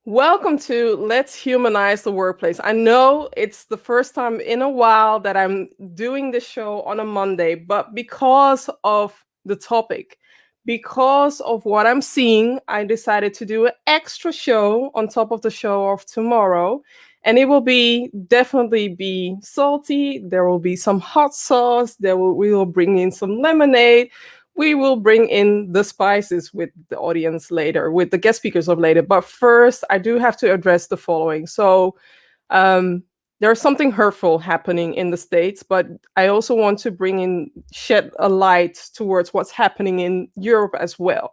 Welcome to Let's Humanize the Workplace. I know it's the first time in a while that I'm doing this show on a Monday, but because of the topic, because of what I'm seeing, I decided to do an extra show on top of the show of tomorrow. And it will definitely be salty. There will be some hot sauce. We will bring in some lemonade. We will bring in the spices with the audience later, with the guest speakers of later. But first, I do have to address the following. So, there's something hurtful happening in the States, but I also want to shed a light towards what's happening in Europe as well.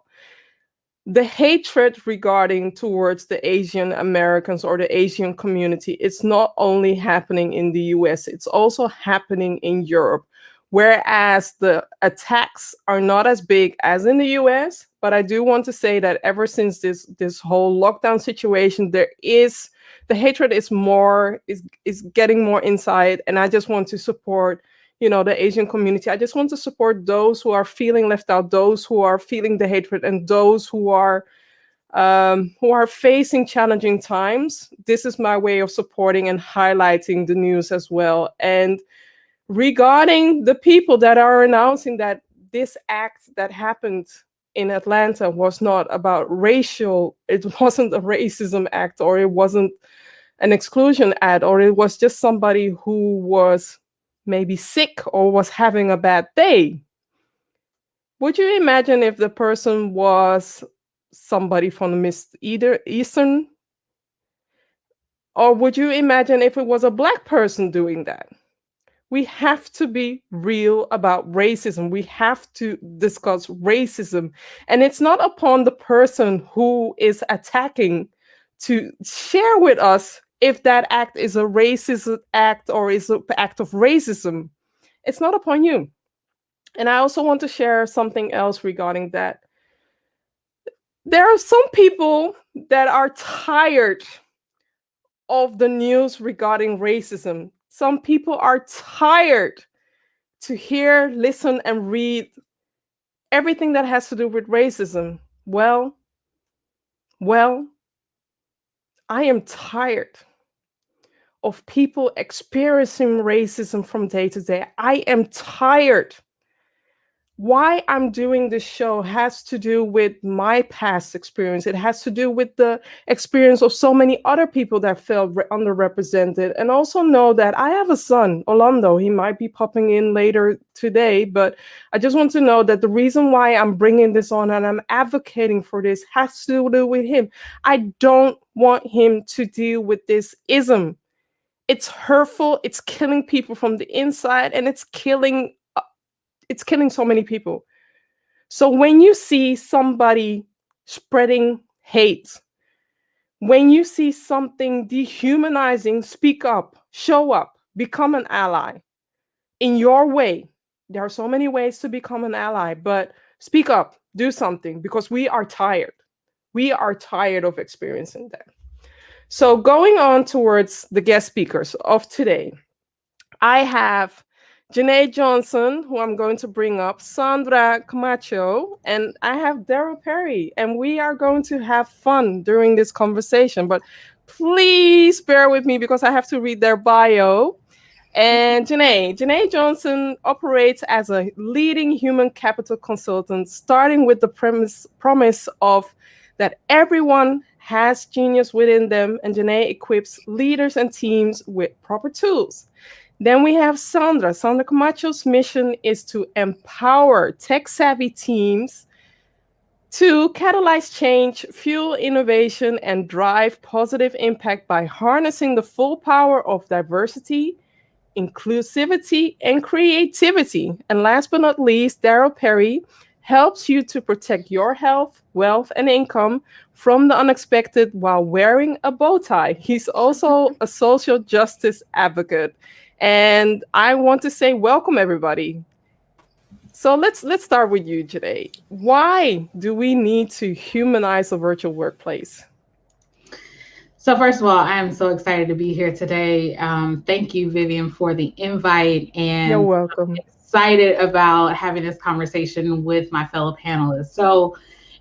The hatred regarding towards the Asian Americans or the Asian community, it's not only happening in the US, it's also happening in Europe. Whereas the attacks are not as big as in the US, but I do want to say that ever since this whole lockdown situation, the hatred is getting more inside, and I just want to support the Asian community. I just want to support those who are feeling left out, those who are feeling the hatred, and those who are facing challenging times. This is my way of supporting and highlighting the news as well. And regarding the people that are announcing that this act that happened in Atlanta was not about it wasn't a racism act, or it wasn't an exclusion act, or it was just somebody who was maybe sick or was having a bad day. Would you imagine if the person was somebody from the Eastern? Or would you imagine if it was a Black person doing that? We have to be real about racism. We have to discuss racism. And it's not upon the person who is attacking to share with us if that act is a racist act or is an act of racism. It's not upon you. And I also want to share something else regarding that. There are some people that are tired of the news regarding racism. Some people are tired to hear, listen, and read everything that has to do with racism. Well, I am tired of people experiencing racism from day to day. I am tired. Why I'm doing this show has to do with my past experience. It has to do with the experience of so many other people that felt underrepresented. And also know that I have a son, Orlando. He might be popping in later today, but I just want to know that the reason why I'm bringing this on and I'm advocating for this has to do with him. I don't want him to deal with this ism. It's hurtful. It's killing people from the inside, and it's killing so many people. So when you see somebody spreading hate, when you see something dehumanizing, speak up, show up, become an ally in your way. There are so many ways to become an ally, but speak up, do something, because we are tired. We are tired of experiencing that. So going on towards the guest speakers of today, I have JeNae Johnson, who I'm going to bring up, Sandra Camacho, and I have Daryl Perry, and we are going to have fun during this conversation. But please bear with me because I have to read their bio. And JeNae Johnson operates as a leading human capital consultant, starting with the promise of that everyone has genius within them, and JeNae equips leaders and teams with proper tools. Then we have Sandra. Sandra Camacho's mission is to empower tech-savvy teams to catalyze change, fuel innovation, and drive positive impact by harnessing the full power of diversity, inclusivity, and creativity. And last but not least, Daryl Perry helps you to protect your health, wealth, and income from the unexpected while wearing a bow tie. He's also a social justice advocate. And I want to say welcome, everybody. So let's start with you, JeNae. Why do we need to humanize a virtual workplace? So first of all, I am so excited to be here today. Thank you, Vivian, for the invite, You're and welcome. excited about having this conversation with my fellow panelists. So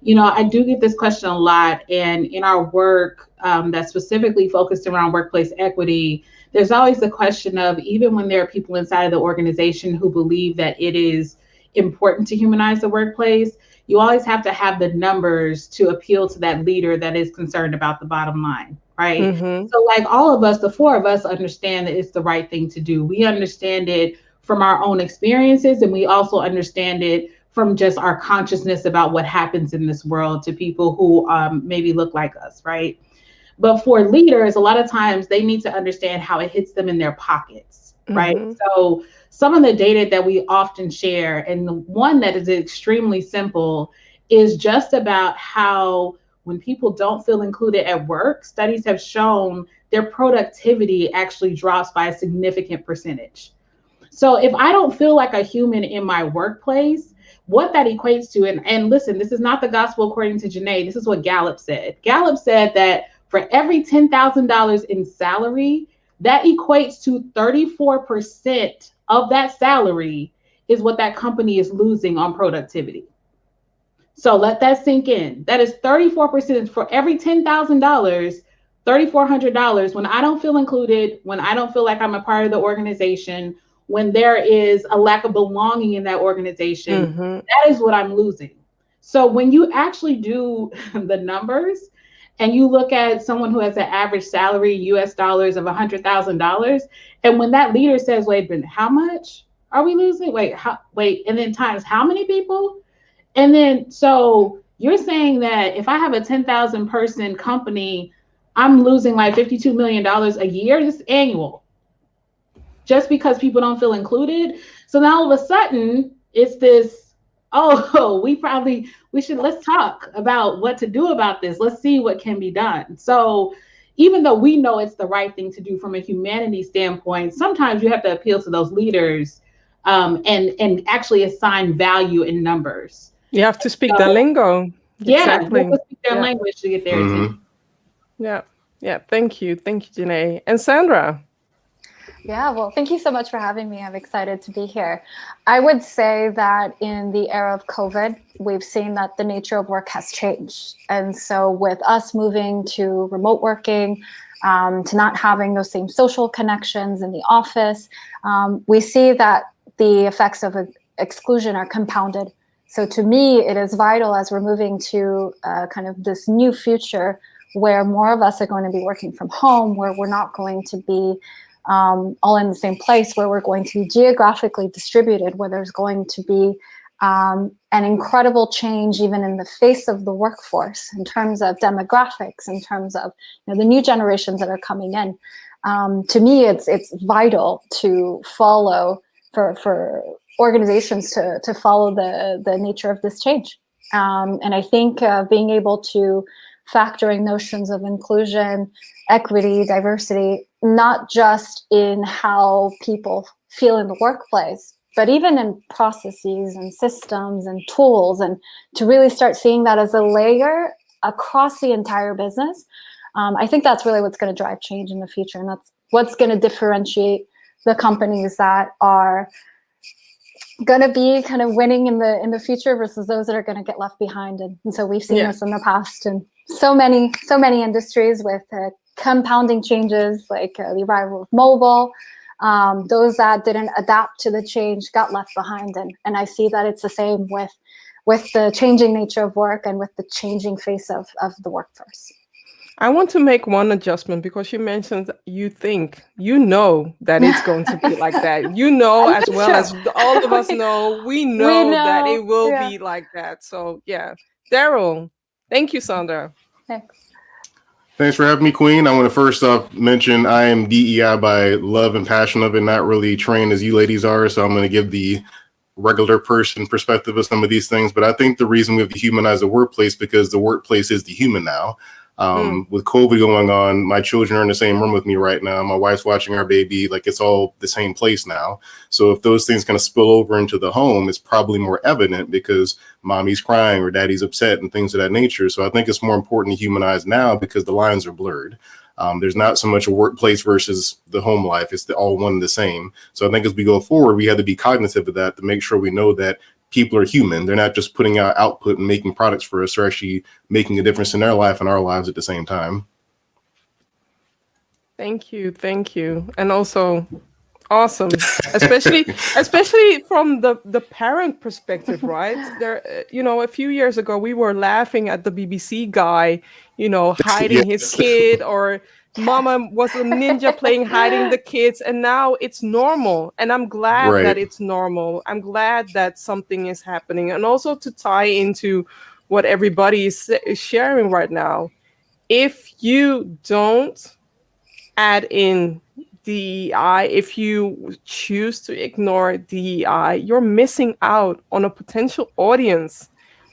I do get this question a lot, and in our work that's specifically focused around workplace equity, there's always the question of, even when there are people inside of the organization who believe that it is important to humanize the workplace, you always have to have the numbers to appeal to that leader that is concerned about the bottom line, right? So like all of us, the four of us understand that it's the right thing to do. We understand it from our own experiences, and we also understand it from just our consciousness about what happens in this world to people who maybe look like us, right? But for leaders, a lot of times they need to understand how it hits them in their pockets, right? So some of the data that we often share, and the one that is extremely simple, is just about how when people don't feel included at work, studies have shown their productivity actually drops by a significant percentage. So if I don't feel like a human in my workplace, what that equates to, and listen, this is not the gospel according to JeNae, this is what Gallup said. Gallup said that for every $10,000 in salary, that equates to 34% of that salary is what that company is losing on productivity. So let that sink in. That is 34% for every $10,000, $3,400 when I don't feel included, when I don't feel like I'm a part of the organization, when there is a lack of belonging in that organization, that is what I'm losing. So when you actually do the numbers and you look at someone who has an average salary US dollars of $100,000, and when that leader says, wait a minute, how much are we losing? Wait, and then times how many people? And then, so you're saying that if I have a 10,000 person company, I'm losing like $52 million a year, just annual, just because people don't feel included. So now all of a sudden it's this, let's talk about what to do about this. Let's see what can be done. So even though we know it's the right thing to do from a humanity standpoint, sometimes you have to appeal to those leaders and actually assign value in numbers. You have to speak their lingo. Yeah, Exactly. you have to speak their language to get their attention. Yeah. Thank you, JeNae. And Sandra. Yeah, well, thank you so much for having me. I'm excited to be here. I would say that in the era of COVID, we've seen that the nature of work has changed. And so with us moving to remote working, to not having those same social connections in the office, we see that the effects of exclusion are compounded. So to me, it is vital as we're moving to kind of this new future where more of us are going to be working from home, where we're not going to be all in the same place, where we're going to be geographically distributed, where there's going to be an incredible change even in the face of the workforce in terms of demographics, in terms of the new generations that are coming in. To me, it's vital to follow for organizations to follow the nature of this change. And I think being able to factoring notions of inclusion, equity, diversity, not just in how people feel in the workplace, but even in processes and systems and tools, and to really start seeing that as a layer across the entire business. I think that's really what's going to drive change in the future. And that's what's going to differentiate the companies that are going to be kind of winning in the future versus those that are going to get left behind. And so we've seen this in the past in so many industries with compounding changes like the arrival of mobile. Those that didn't adapt to the change got left behind. And I see that it's the same with the changing nature of work and with the changing face of the workforce. I want to make one adjustment because you mentioned you know that it's going to be like that. As well as all of us know, we know that it will be like that. So yeah. Daryl, thank you, Sandra. Thanks for having me, Queen. I want to first off mention I am DEI by love and passion of it, not really trained as you ladies are. So I'm going to give the regular person perspective of some of these things. But I think the reason we have to humanize the workplace because the workplace is the human now. With COVID going on, my children are in the same room with me right now. My wife's watching our baby, like it's all the same place now. So if those things kind of spill over into the home, it's probably more evident because mommy's crying or daddy's upset and things of that nature. So I think it's more important to humanize now because the lines are blurred. There's not so much a workplace versus the home life. It's all one and the same. So I think as we go forward, we have to be cognizant of that to make sure we know that people are human. They're not just putting out output and making products for us. They're actually making a difference in their life and our lives at the same time. Thank you. And also, awesome, especially from the parent perspective, right? There, a few years ago we were laughing at the BBC guy, hiding his kid, or mama was a ninja playing hiding the kids, and now it's normal, and I'm glad that it's normal. I'm glad that something is happening. And also, to tie into what everybody is sharing right now, if you don't add in DEI, if you choose to ignore DEI, you're missing out on a potential audience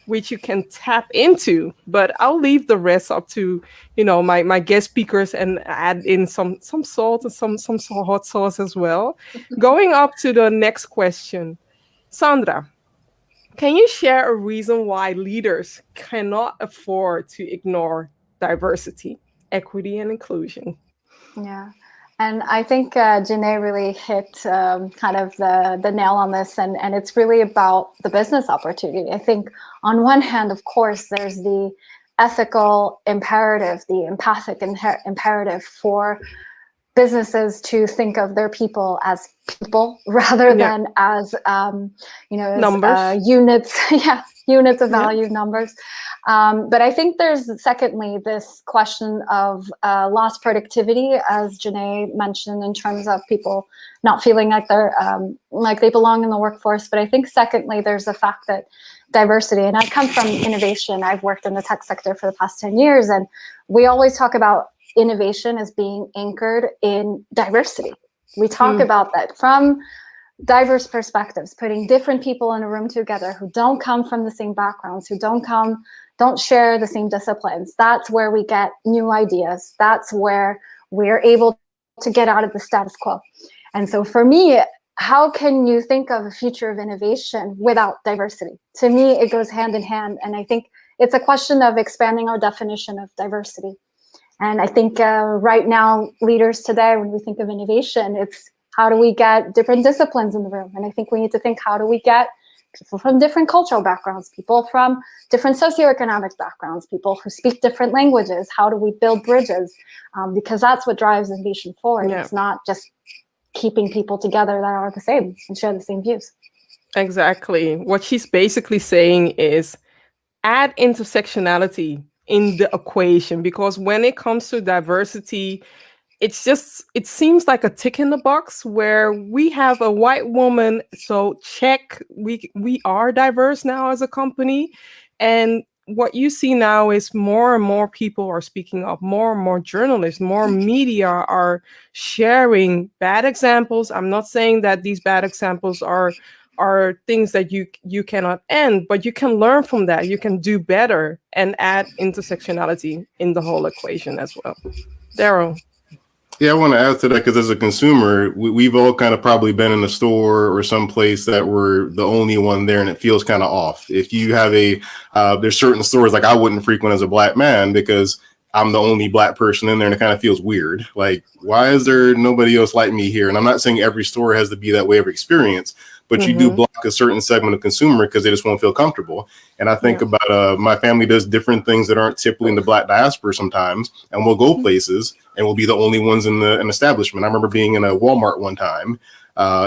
which you can tap into. But I'll leave the rest up to my guest speakers, and add in some salt and some hot sauce as well. Going up to the next question, Sandra, can you share a reason why leaders cannot afford to ignore diversity, equity, and inclusion? Yeah. And I think JeNae really hit kind of the nail on this, and it's really about the business opportunity. I think on one hand, of course, there's the ethical imperative, the empathic imperative for businesses to think of their people as people rather than as numbers, units, units of value, numbers. But I think there's secondly this question of lost productivity, as JeNae mentioned, in terms of people not feeling like they're like they belong in the workforce. But I think secondly, there's the fact that diversity, and I come from innovation. I've worked in the tech sector for the past 10 years, and we always talk about innovation as being anchored in diversity. We talk about that from diverse perspectives, putting different people in a room together who don't come from the same backgrounds, who don't share the same disciplines. That's where we get new ideas. That's where we're able to get out of the status quo. And so for me, how can you think of a future of innovation without diversity? To me, it goes hand in hand. And I think it's a question of expanding our definition of diversity. And I think right now, leaders today, when we think of innovation, it's how do we get different disciplines in the room? And I think we need to think, how do we get people from different cultural backgrounds, people from different socioeconomic backgrounds, people who speak different languages? How do we build bridges? Because that's what drives innovation forward. It's not just keeping people together that are the same and share the same views. Exactly. What she's basically saying is add intersectionality in the equation, because when it comes to diversity, it seems like a tick in the box where we have a white woman, so check, we are diverse now as a company. And what you see now is more and more people are speaking up, more and more journalists, more media are sharing bad examples. I'm not saying that these bad examples are things that you cannot end, but you can learn from that. You can do better and add intersectionality in the whole equation as well. Daryl. Yeah, I want to add to that, because as a consumer, we've all kind of probably been in a store or someplace that we're the only one there, and it feels kind of off. If you have there's certain stores like I wouldn't frequent as a Black man because I'm the only Black person in there, and it kind of feels weird. Like, why is there nobody else like me here? And I'm not saying every store has to be that way of experience, but you do block a certain segment of consumer because they just won't feel comfortable. And I think about my family does different things that aren't typically in the Black diaspora sometimes, and we'll go places and we'll be the only ones in an establishment. I remember being in a Walmart one time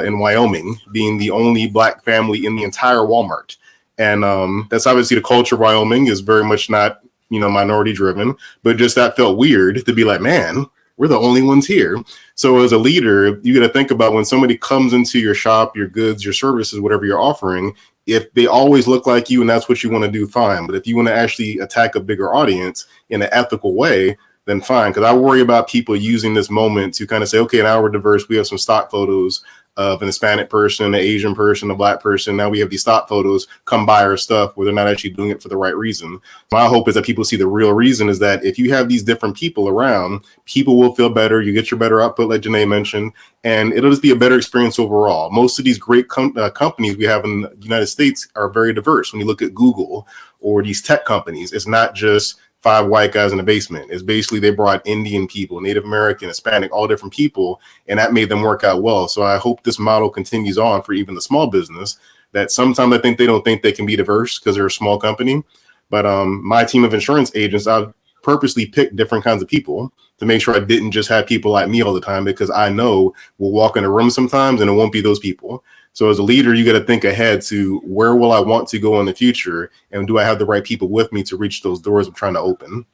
in Wyoming, being the only Black family in the entire Walmart. And that's obviously the culture of Wyoming is very much not, minority driven, but just that felt weird to be like, man, we're the only ones here. So as a leader, you got to think about when somebody comes into your shop, your goods, your services, whatever you're offering, if they always look like you and that's what you want to do, fine. But if you want to actually attack a bigger audience in an ethical way, then fine. Because I worry about people using this moment to kind of say, okay, now we're diverse. We have some stock photos of an Hispanic person, an Asian person, a Black person. Now we have these stock photos, come buy our stuff, where they're not actually doing it for the right reason. My hope is that people see the real reason is that if you have these different people around, people will feel better. You get your better output, like JeNae mentioned, and it'll just be a better experience overall. Most of these great companies we have in the United States are very diverse. When you look at Google or these tech companies, it's not just 5 white guys in the basement. It's basically they brought Indian people, Native American, Hispanic, all different people, and that made them work out well. So I hope this model continues on for even the small business, that sometimes I think they don't think they can be diverse because they're a small company. But my team of insurance agents, I've purposely picked different kinds of people to make sure I didn't just have people like me all the time, because I know we'll walk in a room sometimes and it won't be those people. So as a leader, you got to think ahead to where will I want to go in the future, and do I have the right people with me to reach those doors I'm trying to open?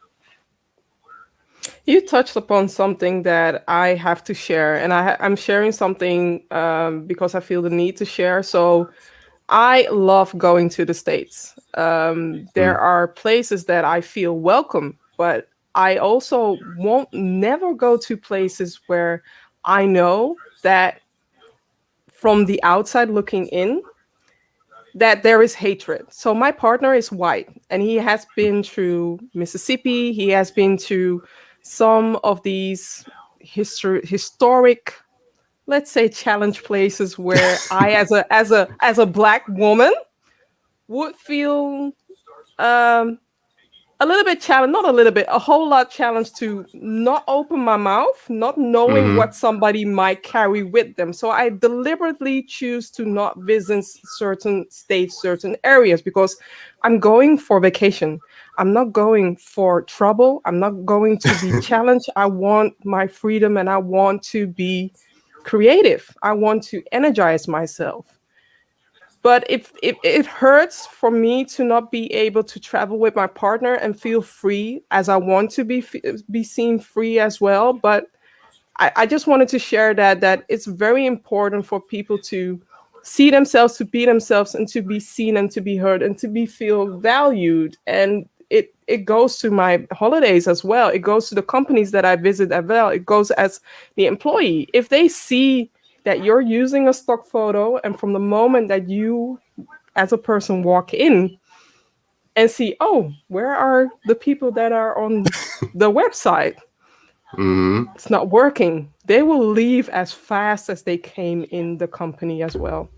You touched upon something that I have to share, and I'm sharing something because I feel the need to share. So I love going to the States. There are places that I feel welcome, but I also won't never go to places where I know that from the outside looking in, that there is hatred. So my partner is white, and he has been through Mississippi. He has been to some of these historic, let's say, challenge places where I, as a Black woman, would feel a little bit challenged, not a little bit, a whole lot challenged to not open my mouth, not knowing what somebody might carry with them. So I deliberately choose to not visit certain states, certain areas, because I'm going for vacation. I'm not going for trouble. I'm not going to be challenged. I want my freedom, and I want to be creative. I want to energize myself. But if it hurts for me to not be able to travel with my partner and feel free as I want to be seen free as well. But I just wanted to share that it's very important for people to see themselves, to be themselves, and to be seen and to be heard and to be feel valued. And it goes to my holidays as well. It goes to the companies that I visit as well. It goes as the employee. If they see that you're using a stock photo, and from the moment that you as a person walk in and see, oh, where are the people that are on the website? It's not working. They will leave as fast as they came in the company as well.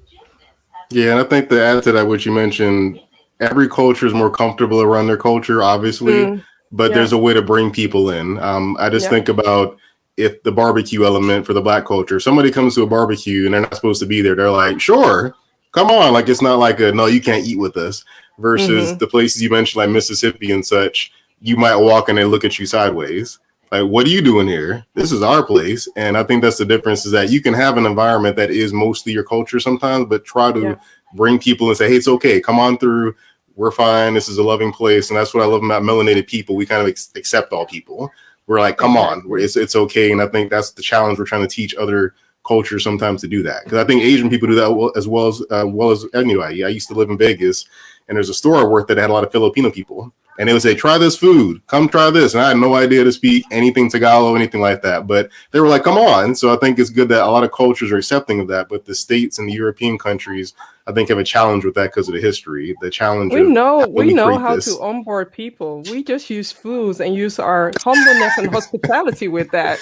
Yeah, and I think to add to that, what you mentioned, every culture is more comfortable around their culture, obviously, but there's a way to bring people in. I just think about if the barbecue element for the Black culture, somebody comes to a barbecue and they're not supposed to be there, they're like, sure, come on. Like, it's not like no, you can't eat with us, versus the places you mentioned, like Mississippi and such, you might walk and they look at you sideways. Like, what are you doing here? This is our place. And I think that's the difference, is that you can have an environment that is mostly your culture sometimes, but try to bring people and say, hey, it's okay. Come on through. We're fine. This is a loving place. And that's what I love about melanated people. We kind of accept all people. We're like, come on, it's okay. And I think that's the challenge. We're trying to teach other cultures sometimes to do that. Because I think Asian people do that as well as anybody. I used to live in Vegas, and there's a store I worked that had a lot of Filipino people. And they would say, try this food, come try this. And I had no idea to speak anything Tagalog, anything like that. But they were like, come on. So I think it's good that a lot of cultures are accepting of that. But the States and the European countries, I think, have a challenge with that because of the history. The challenge we know how to onboard people. We just use foods and use our humbleness and hospitality with that.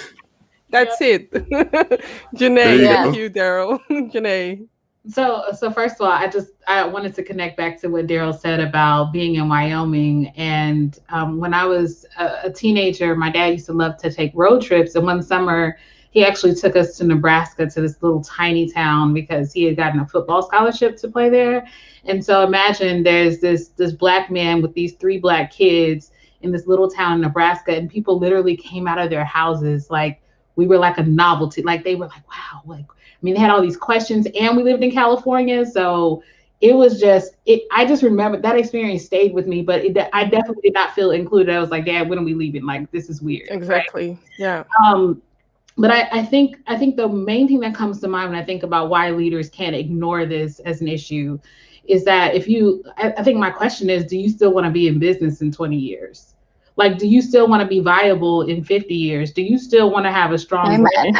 That's it. JeNae, thank you, Daryl. JeNae. So first of all, I wanted to connect back to what Daryl said about being in Wyoming. And when I was a teenager, my dad used to love to take road trips. And one summer, he actually took us to Nebraska, to this little tiny town, because he had gotten a football scholarship to play there. And so imagine there's this Black man with these 3 Black kids in this little town in Nebraska, and people literally came out of their houses like we were like a novelty. Like, they were like, wow, like, I mean, they had all these questions, and we lived in California. So it was I just remember that experience stayed with me, but I definitely did not feel included. I was like, Dad, when are we leaving? Like, this is weird. Exactly. Right? Yeah. But I think the main thing that comes to mind when I think about why leaders can't ignore this as an issue is that I think my question is, do you still want to be in business in 20 years? Like, do you still want to be viable in 50 years? Do you still want to have a strong brand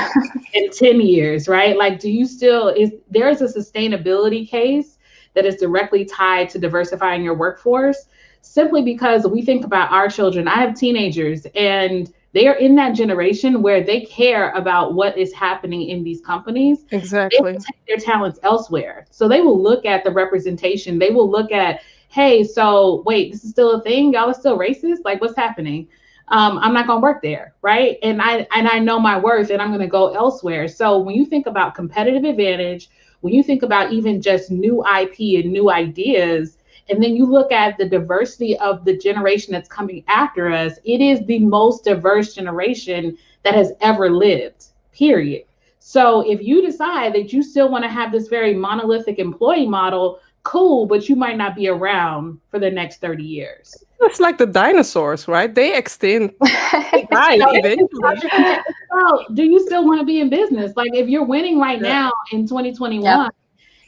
in 10 years, right? Like, there's a sustainability case that is directly tied to diversifying your workforce, simply because we think about our children. I have teenagers, and they are in that generation where they care about what is happening in these companies. Exactly. They will take their talents elsewhere. So they will look at the representation. They will look at, hey, so wait, this is still a thing? Y'all are still racist? Like, what's happening? I'm not going to work there, right? And I know my worth, and I'm going to go elsewhere. So when you think about competitive advantage, when you think about even just new IP and new ideas, and then you look at the diversity of the generation that's coming after us, it is the most diverse generation that has ever lived, period. So if you decide that you still want to have this very monolithic employee model, cool, but you might not be around for the next 30 years. It's like the dinosaurs, right? They extinct. They die eventually. Well, do you still want to be in business? Like if you're winning right now in 2021,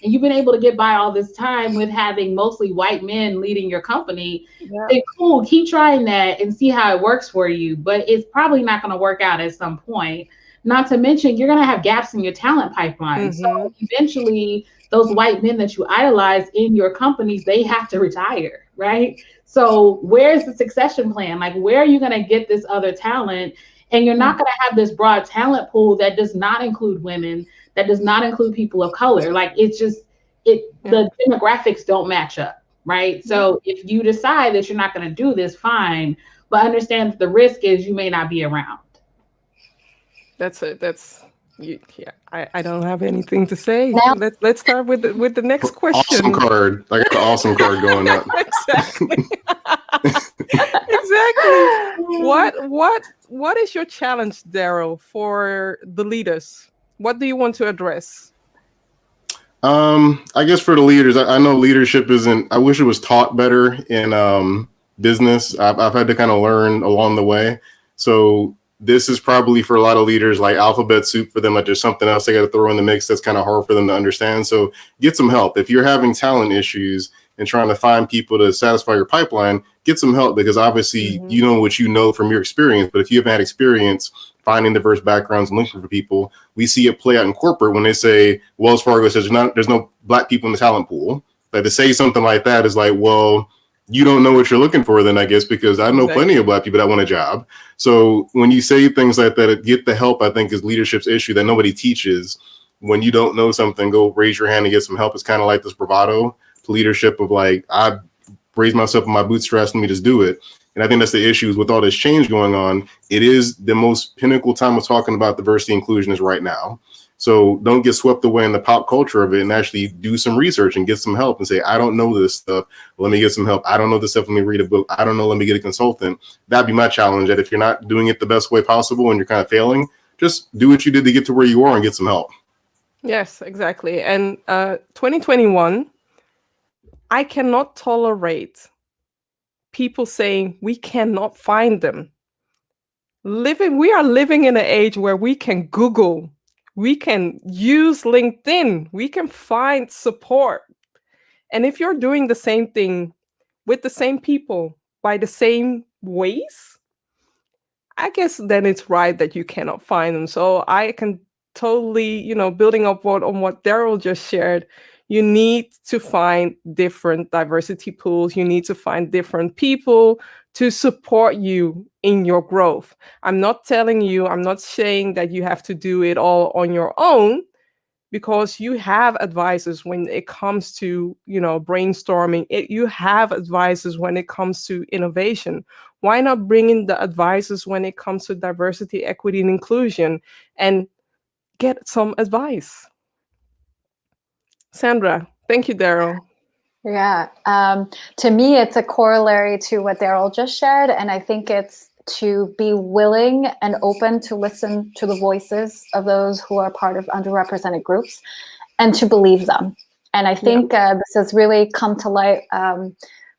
and you've been able to get by all this time with having mostly white men leading your company, then cool, keep trying that and see how it works for you. But it's probably not going to work out at some point. Not to mention, you're going to have gaps in your talent pipeline. So eventually, those white men that you idolize in your companies, they have to retire, right? So where's the succession plan? Like, where are you going to get this other talent? And you're not going to have this broad talent pool that does not include women, that does not include people of color. Like, it's just, the demographics don't match up, right? So if you decide that you're not going to do this, fine, but understand that the risk is you may not be around. That's it. I don't have anything to say. Let's start with the next question. Awesome card. I got the awesome card going up. Exactly. Exactly. What is your challenge, Daryl, for the leaders? What do you want to address? I guess for the leaders, I know leadership isn't. I wish it was taught better in business. I've had to kind of learn along the way. So this is probably for a lot of leaders like alphabet soup for them. Like there's something else they got to throw in the mix that's kind of hard for them to understand. So get some help. If you're having talent issues and trying to find people to satisfy your pipeline, get some help, because obviously you know what you know from your experience. But if you haven't had experience finding diverse backgrounds and looking for people, we see it play out in corporate when they say Wells Fargo says there's no black people in the talent pool. Like to say something like that is like, well, you don't know what you're looking for then, I guess, because I know plenty of black people that want a job. So when you say things like that, get the help, I think, is leadership's issue that nobody teaches. When you don't know something, go raise your hand and get some help. It's kind of like this bravado to leadership of like, I raised myself in my bootstraps, let me just do it. And I think that's the issue is with all this change going on. It is the most pinnacle time of talking about diversity and inclusion is right now. So don't get swept away in the pop culture of it and actually do some research and get some help and say, I don't know this stuff. Let me get some help. I don't know this stuff. Let me read a book. I don't know. Let me get a consultant. That'd be my challenge. That if you're not doing it the best way possible and you're kind of failing, just do what you did to get to where you are and get some help. Yes, exactly. And 2021, I cannot tolerate people saying we cannot find them. We are living in an age where we can Google. We can use LinkedIn. We can find support. And if you're doing the same thing with the same people by the same ways, I guess then it's right that you cannot find them. So I can totally, building up on what Daryl just shared, you need to find different diversity pools. You need to find different people to support you in your growth. I'm not saying that you have to do it all on your own, because you have advisors when it comes to, brainstorming. You have advisors when it comes to innovation. Why not bring in the advisors when it comes to diversity, equity, and inclusion and get some advice? Sandra, thank you, Daryl. Yeah, to me, it's a corollary to what Daryl just shared. And I think it's to be willing and open to listen to the voices of those who are part of underrepresented groups and to believe them. And I think this has really come to light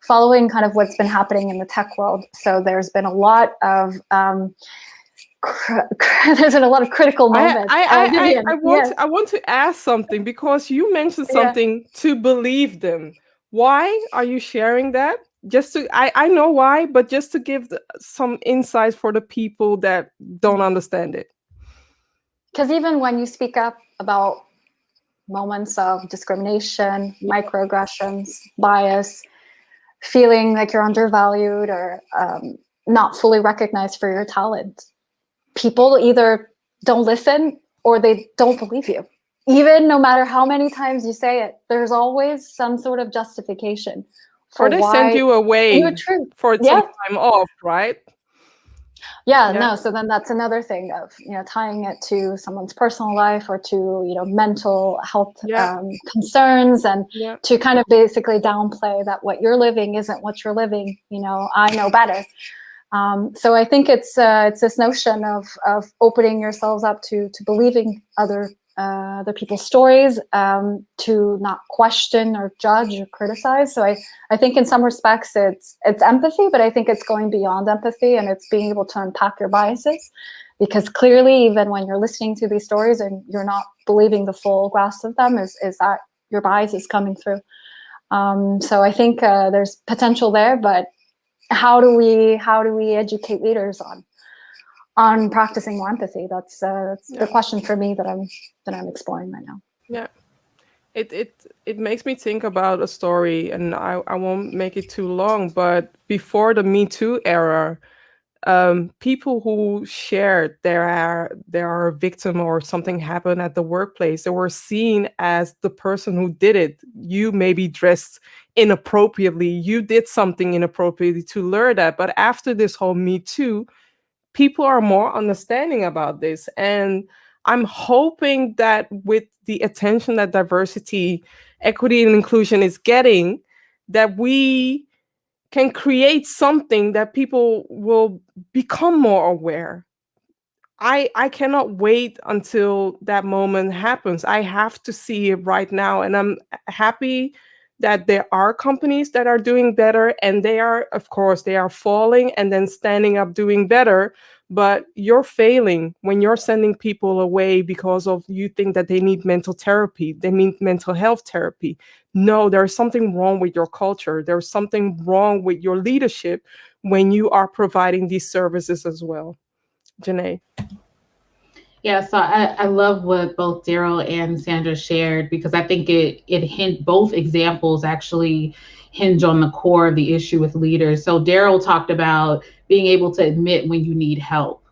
following kind of what's been happening in the tech world. So there's been a lot of there's been a lot of critical moments. I want to ask something, because you mentioned something to believe them. Why are you sharing that? I know why, but just to give some insights for the people that don't understand it. Because even when you speak up about moments of discrimination, microaggressions, bias, feeling like you're undervalued or not fully recognized for your talent, people either don't listen or they don't believe you. Even no matter how many times you say it, there's always some sort of justification. Or they send you away for some time off, right? Yeah, Yeah. no. So then that's another thing of, tying it to someone's personal life or to, mental health Yeah. concerns, and Yeah. to kind of basically downplay that what you're living isn't what you're living. I know better. So I think it's this notion of opening yourselves up to believing other people's stories, to not question or judge or criticize. So I think in some respects it's empathy, but I think it's going beyond empathy, and it's being able to unpack your biases, because clearly even when you're listening to these stories and you're not believing the full grasp of them, is that your bias is coming through. So I think there's potential there, but how do we educate leaders on practicing more empathy? That's the question for me that I'm exploring right now. Yeah. It makes me think about a story, and I won't make it too long, but before the Me Too era, people who shared they are a victim or something happened at the workplace, they were seen as the person who did it. You maybe dressed inappropriately, you did something inappropriately to lure that. But after this whole Me Too, people are more understanding about this. And I'm hoping that with the attention that diversity, equity, and inclusion is getting, that we can create something that people will become more aware. I cannot wait until that moment happens. I have to see it right now. And I'm happy that there are companies that are doing better, and they are, of course, they are falling and then standing up doing better. But you're failing when you're sending people away because of you think that they need mental therapy, they need mental health therapy. No, there's something wrong with your culture. There's something wrong with your leadership when you are providing these services as well. JeNae. Yeah, so I love what both Daryl and Sandra shared, because I think both examples actually hinge on the core of the issue with leaders. So Daryl talked about being able to admit when you need help,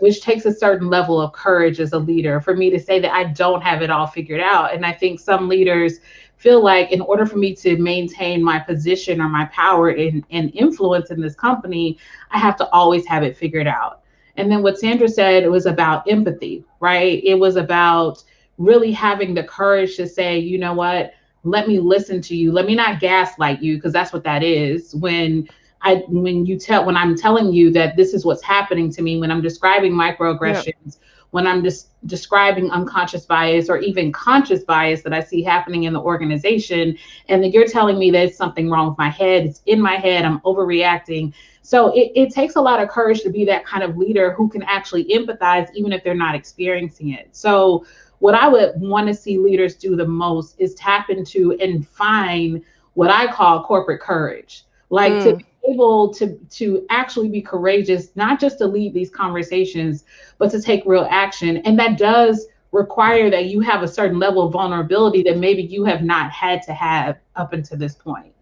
which takes a certain level of courage as a leader for me to say that I don't have it all figured out. And I think some leaders feel like in order for me to maintain my position or my power and influence in this company, I have to always have it figured out. And then what Sandra said, it was about empathy, right? It was about really having the courage to say, you know what, let me listen to you. Let me not gaslight you, because that's what that is. When I'm telling you that this is what's happening to me, when I'm describing microaggressions, when I'm just describing unconscious bias or even conscious bias that I see happening in the organization, and then you're telling me that it's something wrong with my head, it's in my head, I'm overreacting. So it takes a lot of courage to be that kind of leader who can actually empathize, even if they're not experiencing it. So what I would want to see leaders do the most is tap into and find what I call corporate courage, like to be able to actually be courageous, not just to lead these conversations, but to take real action. And that does require that you have a certain level of vulnerability that maybe you have not had to have up until this point,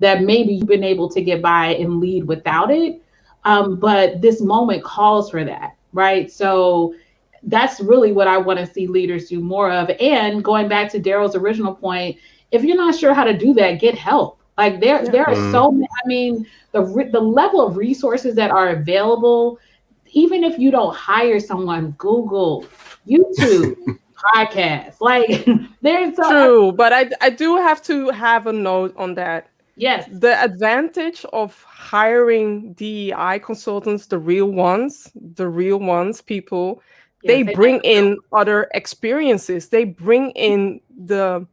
that maybe you've been able to get by and lead without it. But this moment calls for that, right? So that's really what I want to see leaders do more of. And going back to Daryl's original point, if you're not sure how to do that, get help. Like there are so many, I mean, the level of resources that are available, even if you don't hire someone, Google, YouTube, podcasts, like there's true. But I do have to have a note on that. Yes. The advantage of hiring DEI consultants, the real ones, people, they bring in other experiences. They bring in the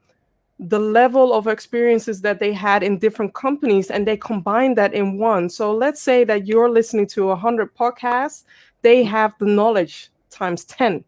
level of experiences that they had in different companies, and they combine that in one. So let's say that you're listening to 100 podcasts, they have the knowledge times 10.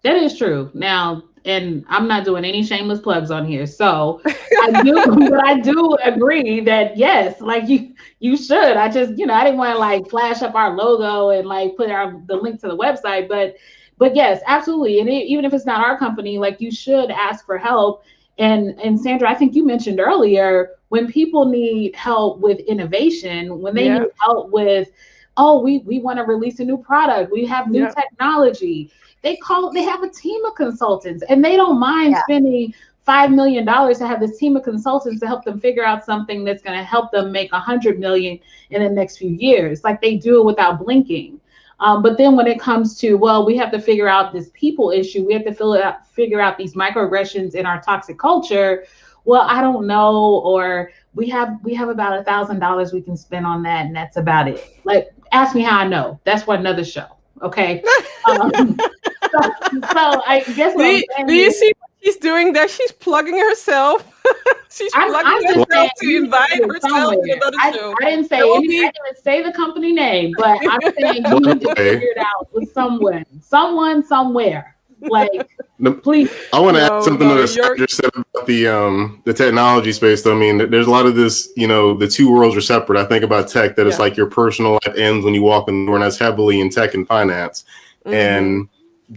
That is true. Now, and I'm not doing any shameless plugs on here. So I do agree that yes, like you should. I just, I didn't want to like flash up our logo and like put the link to the website, but yes, absolutely. And even if it's not our company, like you should ask for help. And Sandra, I think you mentioned earlier, when people need help with innovation, when they need help with, we want to release a new product, we have new technology, they have a team of consultants, and they don't mind spending $5 million to have this team of consultants to help them figure out something that's going to help them make $100 million in the next few years. Like, they do it without blinking. But then when it comes to, well, we have to figure out this people issue, we have to figure out these microaggressions in our toxic culture. Well, I don't know, or we have about $1,000 we can spend on that, and that's about it. Like, ask me how I know. That's for another show. Okay. So I guess what I'm saying, do you see what she's doing there? She's plugging herself. She's plugging herself to invite herself to another show. I didn't say anything. I didn't say the company name, but I'm saying you need to figure it out with someone, somewhere. Like, please. I want to add something to what Sandra said about the technology space. I mean, there's a lot of this, the two worlds are separate. I think about tech, that it's like your personal life ends when you walk in the door, and that's heavily in tech and finance. Mm-hmm. And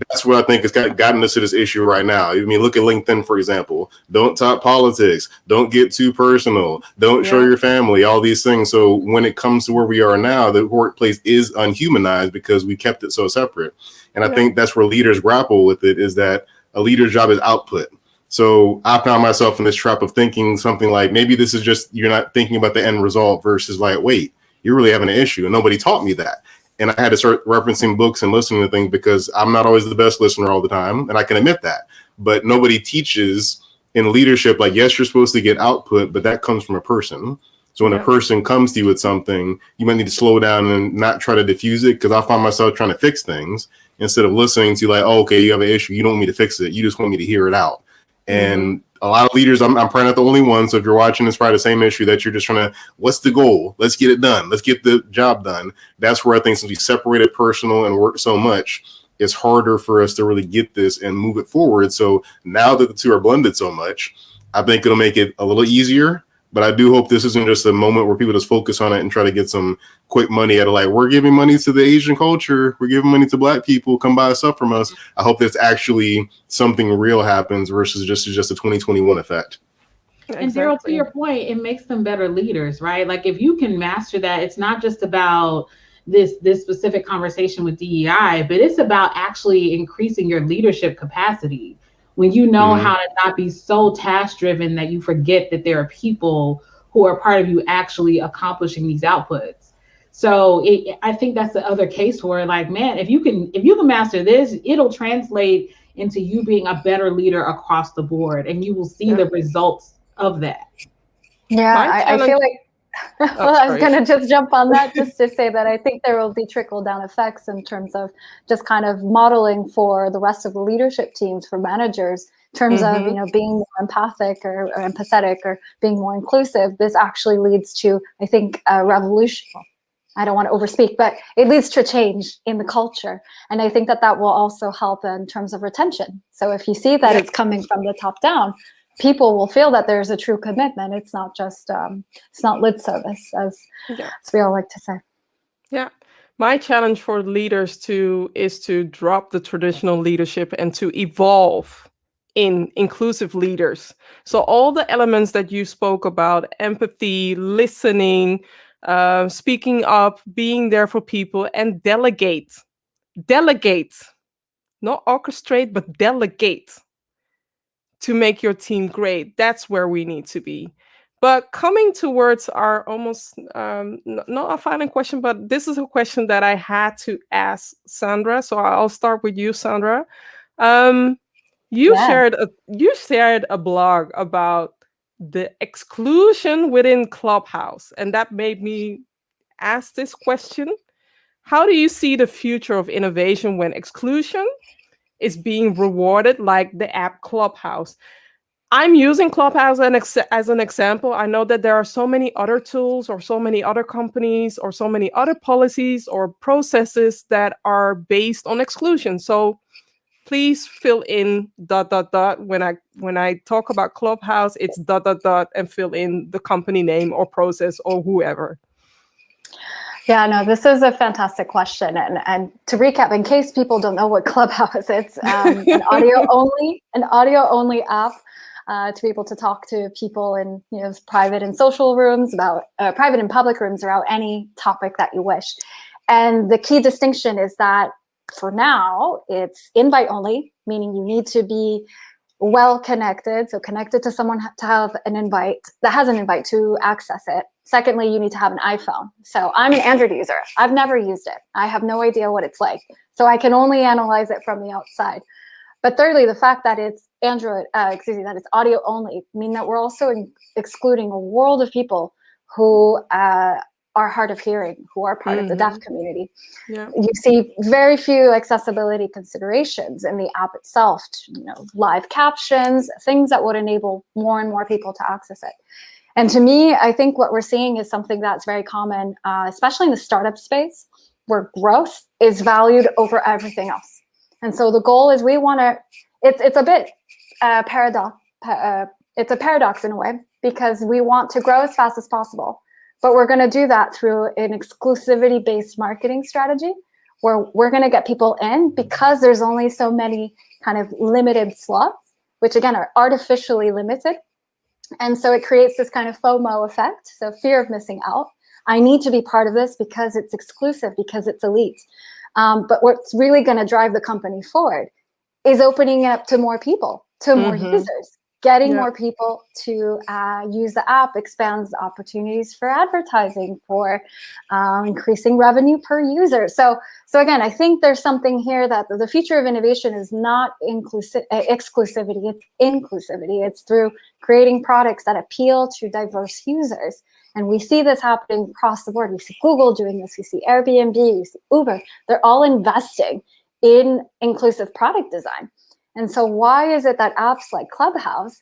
that's what I think has gotten us to this issue right now. I mean, look at LinkedIn, for example. Don't talk politics. Don't get too personal. Don't show your family, all these things. So when it comes to where we are now, the workplace is unhumanized because we kept it so separate. And I think that's where leaders grapple with it, is that a leader's job is output. So I found myself in this trap of thinking something like, maybe this is just, you're not thinking about the end result, versus like, wait, you're really having an issue. And nobody taught me that. And I had to start referencing books and listening to things, because I'm not always the best listener all the time. And I can admit that. But nobody teaches in leadership, like, yes, you're supposed to get output, but that comes from a person. So when a person comes to you with something, you might need to slow down and not try to diffuse it, because I find myself trying to fix things instead of listening to like, oh, okay, you have an issue. You don't want me to fix it. You just want me to hear it out. And a lot of leaders, I'm probably not the only one. So if you're watching, it's probably the same issue, that you're just trying to, what's the goal? Let's get it done. Let's get the job done. That's where I think, since we separated personal and work so much, it's harder for us to really get this and move it forward. So now that the two are blended so much, I think it'll make it a little easier. But I do hope this isn't just a moment where people just focus on it and try to get some quick money out of, like, we're giving money to the Asian culture, we're giving money to Black people, come buy stuff from us. I hope that's actually something real happens, versus just a 2021 effect. And Daryl, to your point, it makes them better leaders, right? Like, if you can master that, it's not just about this specific conversation with DEI, but it's about actually increasing your leadership capacity. When you know how to not be so task driven that you forget that there are people who are part of you actually accomplishing these outputs. So I think that's the other case where, like, man, if you can master this, it'll translate into you being a better leader across the board, and you will see the results of that. Yeah, I feel like, well, I was going to just jump on that just to say that I think there will be trickle-down effects in terms of just kind of modeling for the rest of the leadership teams, for managers, in terms of, being more empathic or empathetic, or being more inclusive. This actually leads to, I think, a revolution. I don't want to overspeak, but it leads to change in the culture. And I think that will also help in terms of retention. So if you see that it's coming from the top down, people will feel that there's a true commitment. It's not just, it's not lip service, as we all like to say. Yeah. My challenge for leaders is to drop the traditional leadership and to evolve in inclusive leaders. So all the elements that you spoke about, empathy, listening, speaking up, being there for people, and delegate, not orchestrate, but delegate, to make your team great. That's where we need to be. But coming towards our almost, not a final question, but this is a question that I had to ask Sandra. So I'll start with you, Sandra. You shared a blog about the exclusion within Clubhouse, and that made me ask this question. How do you see the future of innovation when exclusion is being rewarded, like the app Clubhouse? I'm using Clubhouse as an example. I know that there are so many other tools, or so many other companies, or so many other policies or processes that are based on exclusion. So please fill in ... When I talk about Clubhouse, it's ... and fill in the company name or process or whoever. Yeah, no, this is a fantastic question. And to recap, in case people don't know what Clubhouse is, it's an audio only app to be able to talk to people in private and social rooms, about private and public rooms, about any topic that you wish. And the key distinction is that for now, it's invite only, meaning you need to be well connected, so connected to someone to have an invite that has an invite to access it. Secondly, you need to have an iPhone. So I'm an Android user. I've never used it. I have no idea what it's like. So I can only analyze it from the outside. But thirdly, the fact that it's that it's audio only, mean that we're also excluding a world of people who are hard of hearing, who are part of the deaf community. Yeah. You see very few accessibility considerations in the app itself, live captions, things that would enable more and more people to access it. And to me, I think what we're seeing is something that's very common, especially in the startup space, where growth is valued over everything else. And so the goal is we want to, it's a bit it's a paradox in a way, because we want to grow as fast as possible, but we're going to do that through an exclusivity-based marketing strategy, where we're going to get people in because there's only so many kind of limited slots, which again are artificially limited. And so it creates this kind of FOMO effect, so fear of missing out. I need to be part of this because it's exclusive, because it's elite. But what's really going to drive the company forward is opening it up to more people, to more users. Getting more people to use the app expands opportunities for advertising, for increasing revenue per user. So again, I think there's something here that the future of innovation is not exclusivity, it's inclusivity. It's through creating products that appeal to diverse users. And we see this happening across the board. We see Google doing this, we see Airbnb, we see Uber. They're all investing in inclusive product design. And so why is it that apps like Clubhouse,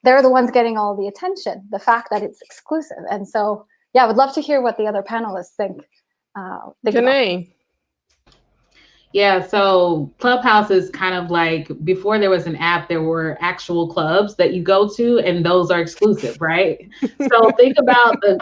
they're the ones getting all the attention, the fact that it's exclusive? And so, yeah, I would love to hear what the other panelists think. JeNae. Yeah, so Clubhouse is kind of like, before there was an app, there were actual clubs that you go to, and those are exclusive, right? So think about a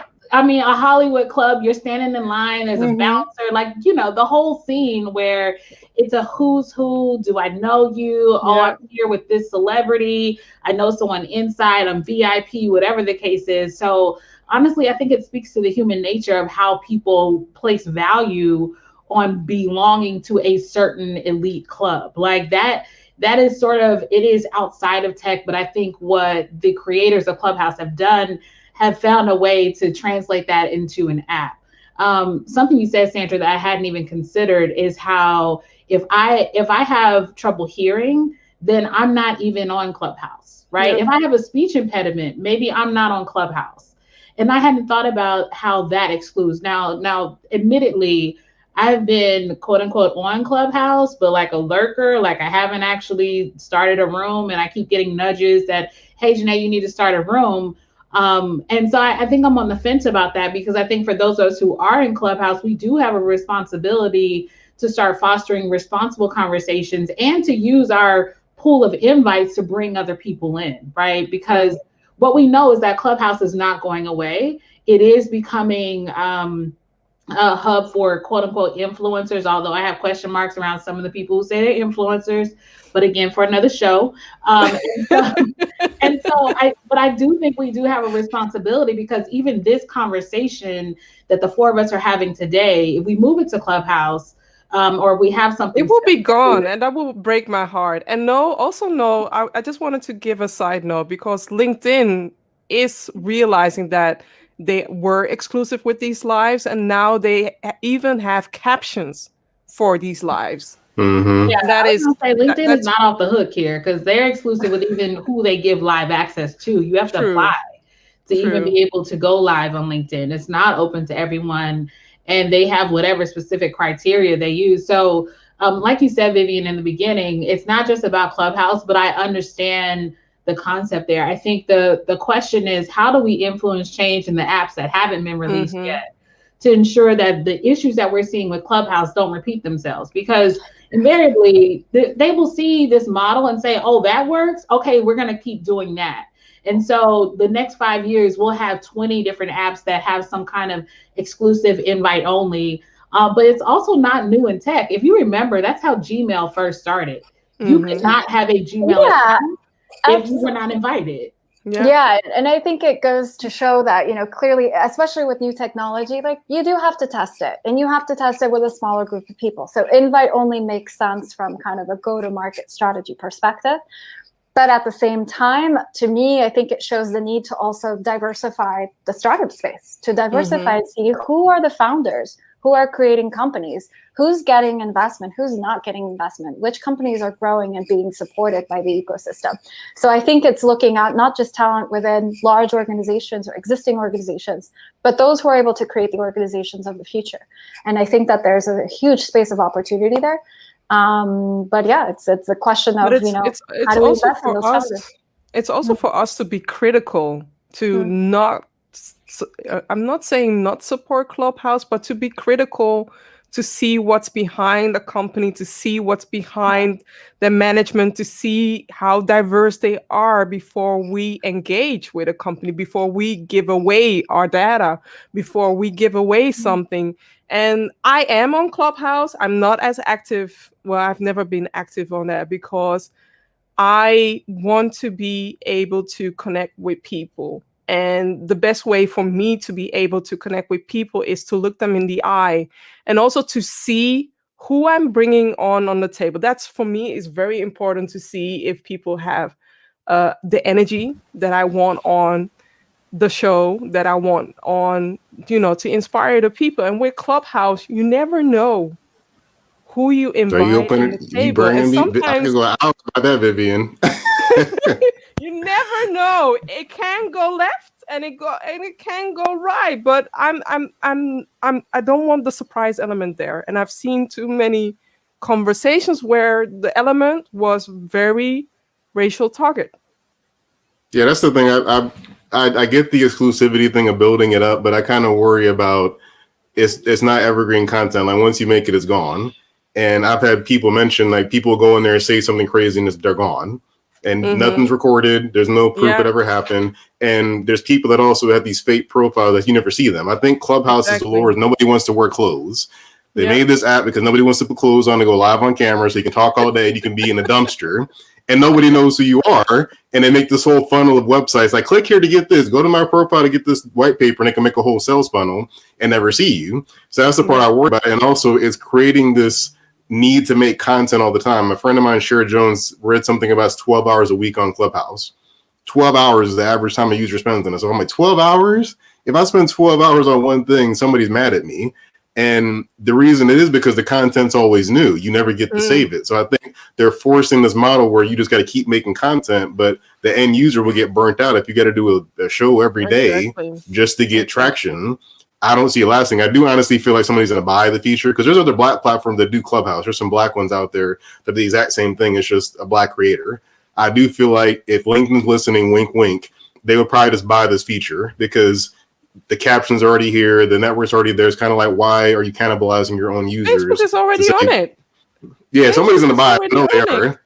Hollywood club, you're standing in line, there's a bouncer, like, the whole scene where it's a who's who. Do I know you? Oh, I'm here with this celebrity. I know someone inside. I'm VIP, whatever the case is. So honestly, I think it speaks to the human nature of how people place value on belonging to a certain elite club. Like that is sort of, it is outside of tech, but I think what the creators of Clubhouse have found a way to translate that into an app. Something you said, Sandra, that I hadn't even considered is how if I have trouble hearing, then I'm not even on Clubhouse, right? If I have a speech impediment, maybe I'm not on Clubhouse. And I hadn't thought about how that excludes. Now, admittedly, I've been quote unquote on Clubhouse, but like a lurker, like I haven't actually started a room, and I keep getting nudges that, hey, JeNae, you need to start a room. And so I think I'm on the fence about that, because I think for those of us who are in Clubhouse, we do have a responsibility to start fostering responsible conversations and to use our pool of invites to bring other people in, right? Because what we know is that Clubhouse is not going away. It is becoming a hub for quote unquote influencers, although I have question marks around some of the people who say they're influencers, but again, for another show. But I do think we do have a responsibility, because even this conversation that the four of us are having today, if we move it to Clubhouse, or we have something, it will be gone, and that will break my heart. And I just wanted to give a side note, because LinkedIn is realizing that they were exclusive with these lives, and now they even have captions for these lives. Yeah, that is LinkedIn is not off the hook here, because they're exclusive with even who they give live access to. You have to apply to even be able to go live on LinkedIn. It's not open to everyone, and they have whatever specific criteria they use. So like you said, Vivian, in the beginning, it's not just about Clubhouse, but I understand the concept there. I think the question is, how do we influence change in the apps that haven't been released yet, to ensure that the issues that we're seeing with Clubhouse don't repeat themselves? Because invariably, they will see this model and say, oh, that works. Okay, we're going to keep doing that. And so the next 5 years, we'll have 20 different apps that have some kind of exclusive invite only. But it's also not new in tech. If you remember, that's how Gmail first started. You could not have a Gmail account if you were not invited. Yeah, and I think it goes to show that, clearly, especially with new technology, like you do have to test it, and you have to test it with a smaller group of people. So invite only makes sense from kind of a go-to-market strategy perspective. But at the same time, to me, I think it shows the need to also diversify the startup space, to diversify and see who are the founders, who are creating companies, who's getting investment, who's not getting investment, which companies are growing and being supported by the ecosystem. So I think it's looking at not just talent within large organizations or existing organizations, but those who are able to create the organizations of the future. And I think that there's a huge space of opportunity there. But yeah, it's a question of, it's how do we invest in those founders? It's also for us to be critical, to not, I'm not saying not support Clubhouse, but to be critical, to see what's behind the company, to see what's behind the management, to see how diverse they are before we engage with a company, before we give away our data, before we give away something. And I am on Clubhouse. I'm not as active. Well, I've never been active on that because I want to be able to connect with people. And the best way for me to be able to connect with people is to look them in the eye and also to see who I'm bringing on the table. That's, for me, is very important, to see if people have the energy that I want on the show, that I want on, to inspire the people. And with Clubhouse, you never know who you invite So you open in it, the you table. bring And me. I sometimes can go out about that, Vivian. you never know. It can go left and it can go right. But I don't want the surprise element there. And I've seen too many conversations where the element was very racial target. Yeah, that's the thing. I get the exclusivity thing of building it up, but I kind of worry about it's not evergreen content. Like once you make it, it's gone. And I've had people mention, like, people go in there and say something crazy and they're gone. And nothing's recorded. There's no proof it ever happened. And there's people that also have these fake profiles that you never see them. I think Clubhouse is the lure. Nobody wants to wear clothes. They made this app because nobody wants to put clothes on to go live on camera, so you can talk all day and you can be in a dumpster. And nobody knows who you are. And they make this whole funnel of websites. Like, click here to get this. Go to my profile to get this white paper. And they can make a whole sales funnel and never see you. So that's the part I worry about. And also, it's creating this need to make content all the time. A friend of mine, Sherry Jones, read something about 12 hours a week on Clubhouse. 12 hours is the average time a user spends on it. So I'm like, 12 hours? If I spend 12 hours on one thing, somebody's mad at me. And the reason it is because the content's always new. You never get to save it. So I think they're forcing this model where you just got to keep making content, but the end user will get burnt out if you got to do a show every day just to get traction. I don't see it lasting. I do honestly feel like somebody's going to buy the feature, because there's other Black platforms that do Clubhouse. There's some Black ones out there that do the exact same thing. It's just a Black creator. I do feel like if LinkedIn's listening, wink, wink, they would probably just buy this feature because the caption's already here, the network's already there. It's kind of like, why are you cannibalizing your own users? Facebook is already on it. Yeah, somebody's going to buy it. No, they are.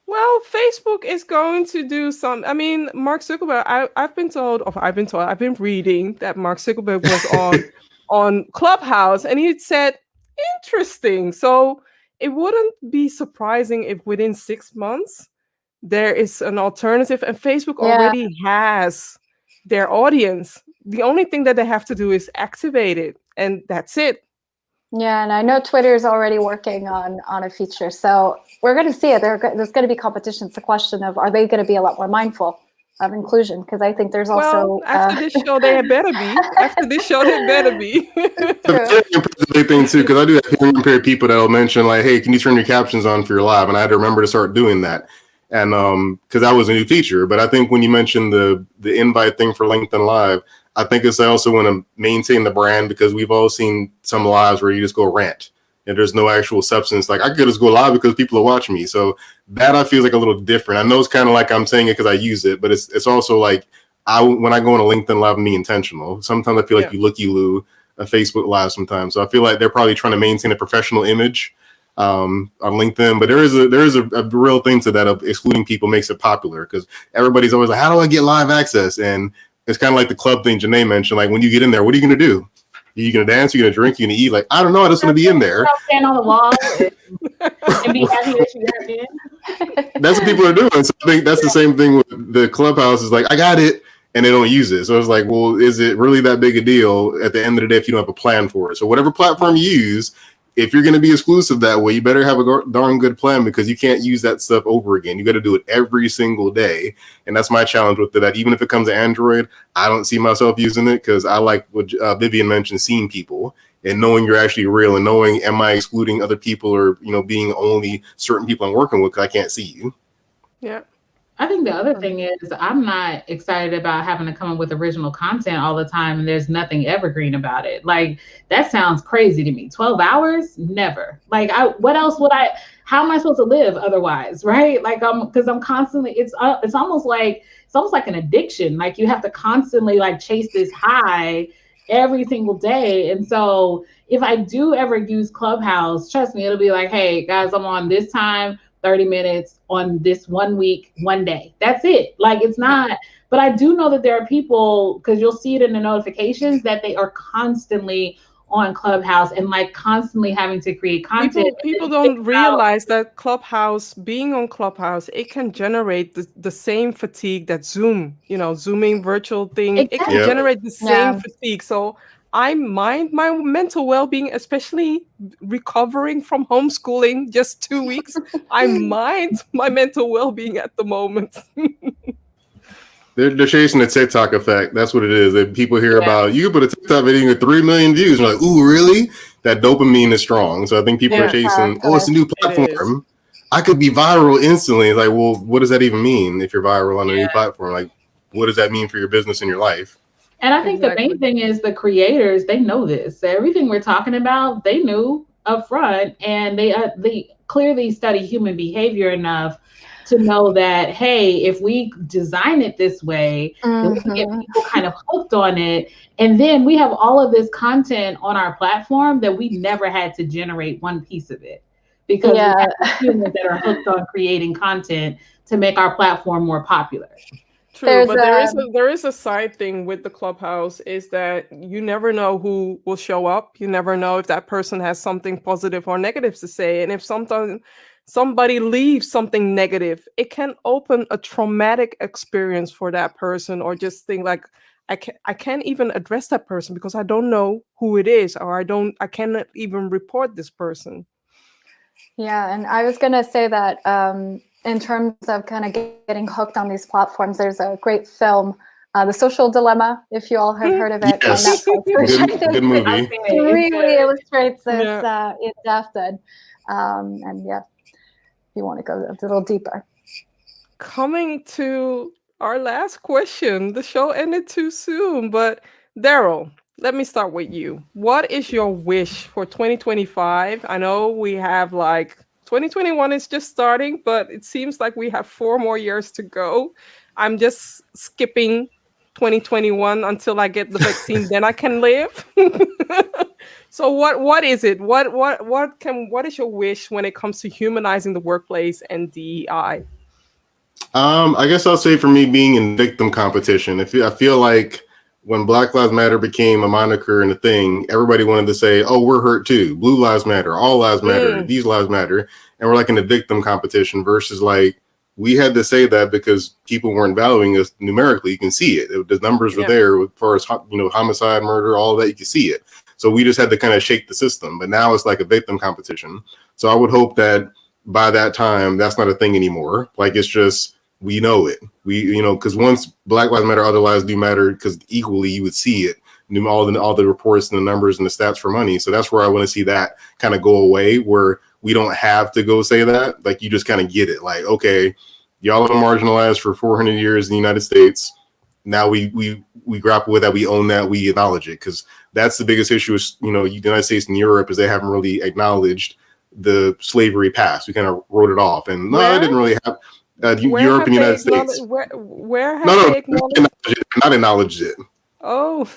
Well, Facebook is going to do some. I mean, Mark Zuckerberg. I've been reading that Mark Zuckerberg was on Clubhouse, and he said, "Interesting." So it wouldn't be surprising if within 6 months there is an alternative, and Facebook already has their audience. The only thing that they have to do is activate it, and that's it. Yeah, and I know Twitter is already working on a feature, so we're going to see it. There's going to be competition. It's a question of, are they going to be a lot more mindful of inclusion? Because I think there's also after this show, they better be. After this show, they better be. The big thing too, because I do have hearing impaired people that'll mention, like, "Hey, can you turn your captions on for your live?" And I had to remember to start doing that, and because that was a new feature. But I think when you mentioned the invite thing for LinkedIn Live, I think it's, I also want to maintain the brand, because we've all seen some lives where you just go rant and there's no actual substance. Like, I could just go live because people are watching me. So that I feel like a little different. I know it's kind of like I'm saying it because I use it, but it's also like when I go on a LinkedIn Live, I'm being intentional. Sometimes I feel like you looky-loo a Facebook Live sometimes. So I feel like they're probably trying to maintain a professional image on LinkedIn, but there is a real thing to that of excluding people makes it popular, because everybody's always like, how do I get live access? And it's kind of like the club thing JeNae mentioned. Like, when you get in there, what are you going to do? Are you going to dance? Are you going to drink? Are you going to eat? Like, I don't know. I just want to be in there. Stand on the wall and be happy that you got in. That's what people are doing. So I think that's the same thing with the Clubhouse. Is like, I got it, and they don't use it. So it's like, well, is it really that big a deal at the end of the day if you don't have a plan for it? So whatever platform you use, if you're going to be exclusive that way, you better have a darn good plan, because you can't use that stuff over again. You got to do it every single day. And that's my challenge with that. Even if it comes to Android, I don't see myself using it, because I like what Vivian mentioned, seeing people and knowing you're actually real, and knowing, am I excluding other people, or, being only certain people I'm working with because I can't see you. Yeah. I think the other thing is, I'm not excited about having to come up with original content all the time and there's nothing evergreen about it. Like, that sounds crazy to me. 12 hours? Never. Like, what else would how am I supposed to live otherwise, right? Like, because I'm constantly, it's almost like an addiction. Like, you have to constantly like chase this high every single day. And so if I do ever use Clubhouse, trust me, it'll be like, hey guys, I'm on this time, 30 minutes on this 1 week, 1 day. That's it. Like, it's not, but I do know that there are people, because you'll see it in the notifications, that they are constantly on Clubhouse and like constantly having to create content. People don't realize that being on Clubhouse, it can generate the same fatigue that Zoom, Zooming virtual thing. It can generate the same fatigue. So I mind my mental well-being, especially recovering from homeschooling just 2 weeks. I mind my mental well-being at the moment. They're chasing the TikTok effect. That's what it is. That people hear about, you put a TikTok video with 3 million views. And like, ooh, really? That dopamine is strong. So I think people are chasing, it's a new platform. I could be viral instantly. Like, well, what does that even mean if you're viral on a new platform? Like, what does that mean for your business and your life? And I think the main thing is the creators, they know this. Everything we're talking about, they knew up front, and they clearly study human behavior enough to know that, hey, if we design it this way, then we can get people kind of hooked on it. And then we have all of this content on our platform that we never had to generate one piece of it, because we have humans that are hooked on creating content to make our platform more popular. True, but there is a side thing with the Clubhouse, is that you never know who will show up. You never know if that person has something positive or negative to say. And if somebody leaves something negative, it can open a traumatic experience for that person, or just think like, I can't even address that person because I don't know who it is, or I cannot even report this person. Yeah, and I was gonna say that in terms of kind of getting hooked on these platforms, there's a great film, The Social Dilemma, if you all have heard of it. Yes. On Netflix, which I think good movie. really illustrates this in depth. And yeah, if you want to go a little deeper. Coming to our last question, the show ended too soon, but Daryl, let me start with you. What is your wish for 2025? I know we have 2021 is just starting, but it seems like we have 4 more years to go. I'm just skipping 2021 until I get the vaccine, then I can live. So what is it? What is your wish when it comes to humanizing the workplace and DEI? I guess I'll say, for me, being in victim competition. I feel like when Black Lives Matter became a moniker and a thing, everybody wanted to say, oh, we're hurt too. Blue lives matter. All lives matter. These lives matter. And we're like in a victim competition, versus like, we had to say that because people weren't valuing us numerically. You can see it. The numbers were there as far as, homicide, murder, all of that. You can see it. So we just had to kind of shake the system. But now it's like a victim competition. So I would hope that by that time, that's not a thing anymore. Like, it's just, we know it. Because once Black Lives Matter, other lives do matter, because equally you would see it. All the reports and the numbers and the stats for money. So that's where I want to see that kind of go away, where we don't have to go say that. Like, you just kind of get it. Like, okay, y'all have been marginalized for 400 years in the United States. Now we grapple with that. We own that. We acknowledge it, because that's the biggest issue. Is the United States and Europe is they haven't really acknowledged the slavery past. We kind of wrote it off, and I didn't really have. Europe and the United States. Where have they not acknowledged it. Oh.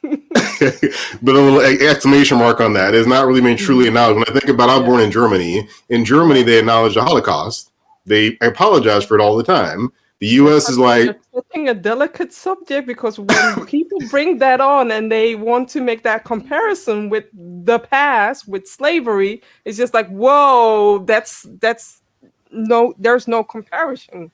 But a little exclamation mark on that is not really being truly acknowledged. When I think about, I was born in Germany. In Germany, they acknowledge the Holocaust. They apologize for it all the time. The U.S. is like a delicate subject, because when people bring that on and they want to make that comparison with the past, with slavery, it's just like, whoa, that's there's no comparison.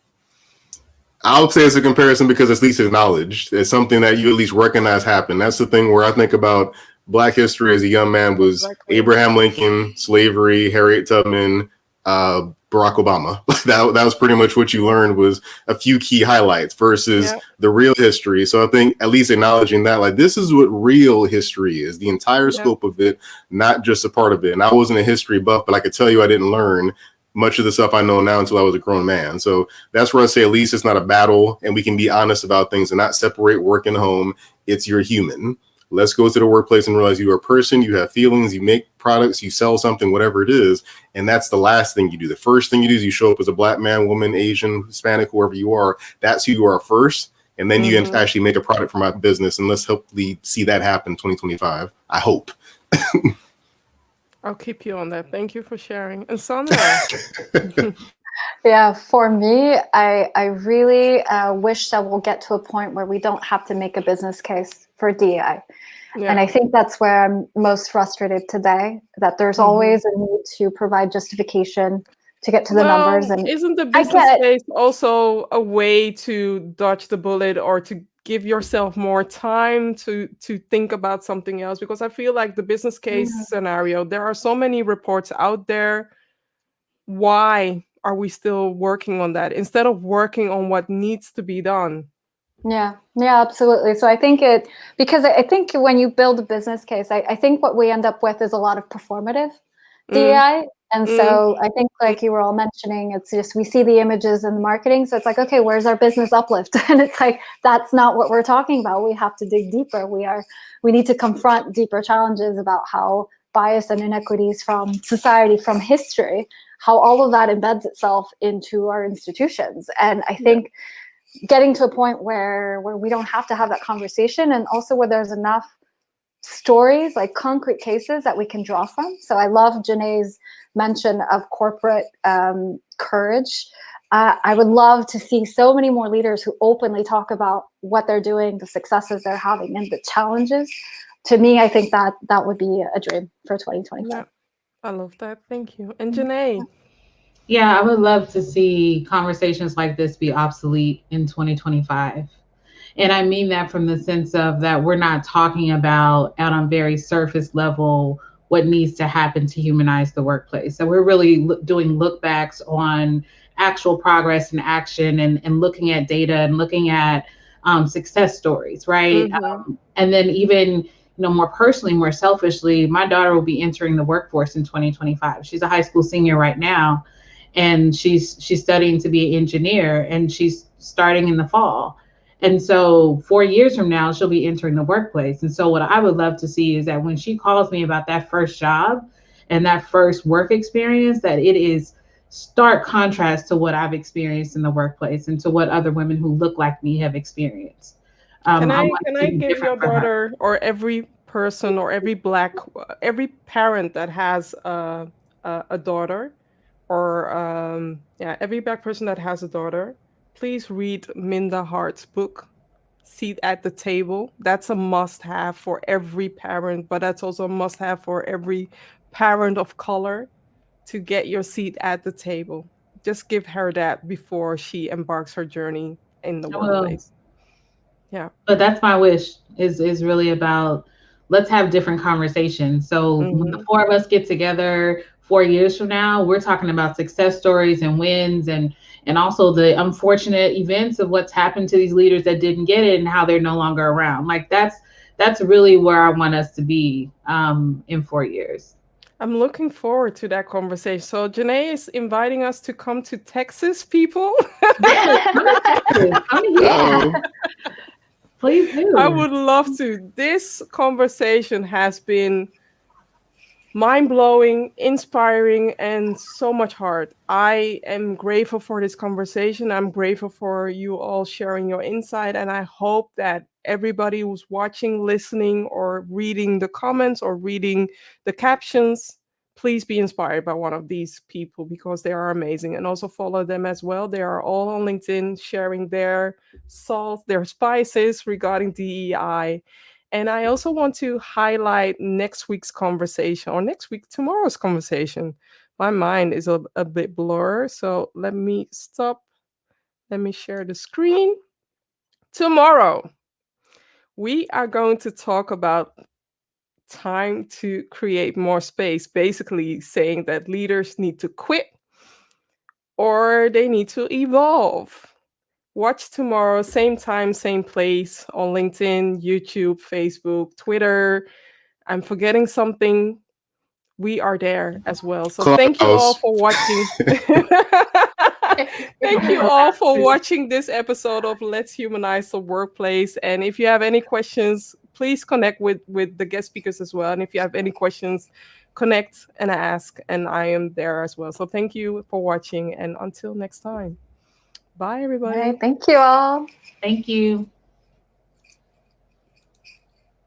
I would say it's a comparison because it's at least acknowledged. It's something that you at least recognize happened. That's the thing where I think about Black history as a young man was Exactly. Abraham Lincoln, slavery, Harriet Tubman, Barack Obama. That was pretty much what you learned, was a few key highlights versus the real history. So I think at least acknowledging that, like, this is what real history is, the entire scope of it, not just a part of it. And I wasn't a history buff, but I could tell you I didn't learn much of the stuff I know now until I was a grown man. So that's where I say at least it's not a battle, and we can be honest about things and not separate work and home. It's you're human. Let's go to the workplace and realize you are a person, you have feelings, you make products, you sell something, whatever it is. And that's the last thing you do. The first thing you do is you show up as a Black man, woman, Asian, Hispanic, whoever you are. That's who you are first. And then you can actually make a product for my business. And let's hopefully see that happen in 2025. I hope. I'll keep you on that. Thank you for sharing. And Sandra. Yeah, for me, I really wish that we'll get to a point where we don't have to make a business case for DEI. Yeah. And I think that's where I'm most frustrated today, that there's always a need to provide justification to get to the numbers. And isn't the business case also a way to dodge the bullet or to give yourself more time to think about something else? Because I feel like the business case scenario, there are so many reports out there. Why are we still working on that instead of working on what needs to be done? Yeah, absolutely. So I think because I think when you build a business case, I think what we end up with is a lot of performative DEI. And so I think, like you were all mentioning, it's just, we see the images and the marketing. So it's like, okay, where's our business uplift? And it's like, that's not what we're talking about. We have to dig deeper. We need to confront deeper challenges about how bias and inequities from society, from history, how all of that embeds itself into our institutions. And I think getting to a point where we don't have to have that conversation, and also where there's enough stories, like concrete cases that we can draw from. So I love JeNae's mention of corporate courage. I would love to see so many more leaders who openly talk about what they're doing, the successes they're having, and the challenges. To me, I think that would be a dream for 2025. Yeah, I love that. Thank you. And JeNae? Yeah, I would love to see conversations like this be obsolete in 2025. And I mean that from the sense of that we're not talking about out on very surface level what needs to happen to humanize the workplace. So we're really doing look backs on actual progress and action, and looking at data and looking at success stories, right? And then even, more personally, more selfishly, my daughter will be entering the workforce in 2025. She's a high school senior right now, and she's studying to be an engineer, and she's starting in the fall. And so 4 years from now, she'll be entering the workplace. And so what I would love to see is that when she calls me about that first job and that first work experience, that it is stark contrast to what I've experienced in the workplace and to what other women who look like me have experienced. Can I give your daughter, or every person, or every parent that has a daughter, or every Black person that has a daughter, please read Minda Hart's book, Seat at the Table. That's a must-have for every parent, but that's also a must-have for every parent of color, to get your seat at the table. Just give her that before she embarks her journey in the workplace. Yeah. But that's my wish, is really about, let's have different conversations. So when the four of us get together 4 years from now, we're talking about success stories and wins, and also the unfortunate events of what's happened to these leaders that didn't get it and how they're no longer around. Like that's really where I want us to be in 4 years. I'm looking forward to that conversation. So JeNae is inviting us to come to Texas, people. Please do. I would love to. This conversation has been mind-blowing, inspiring, and so much heart. I am grateful for this conversation. I'm grateful for you all sharing your insight, and I hope that everybody who's watching, listening, or reading the comments or reading the captions, please be inspired by one of these people, because they are amazing. And also follow them as well. They are all on LinkedIn sharing their salt, their spices regarding DEI. And I also want to highlight next week's conversation, or tomorrow's conversation. My mind is a bit blurred, so let me stop. Let me share the screen. Tomorrow, we are going to talk about time to create more space, basically saying that leaders need to quit or they need to evolve. Watch tomorrow, same time, same place on LinkedIn, YouTube, Facebook, Twitter. I'm forgetting something. We are there as well. So thank you all Clubhouse. for watching. Thank you all for watching this episode of Let's Humanize the Workplace. And if you have any questions, please connect with the guest speakers as well. And if you have any questions, connect and ask. And I am there as well. So thank you for watching. And until next time. Bye, everybody. All right, thank you all. Thank you.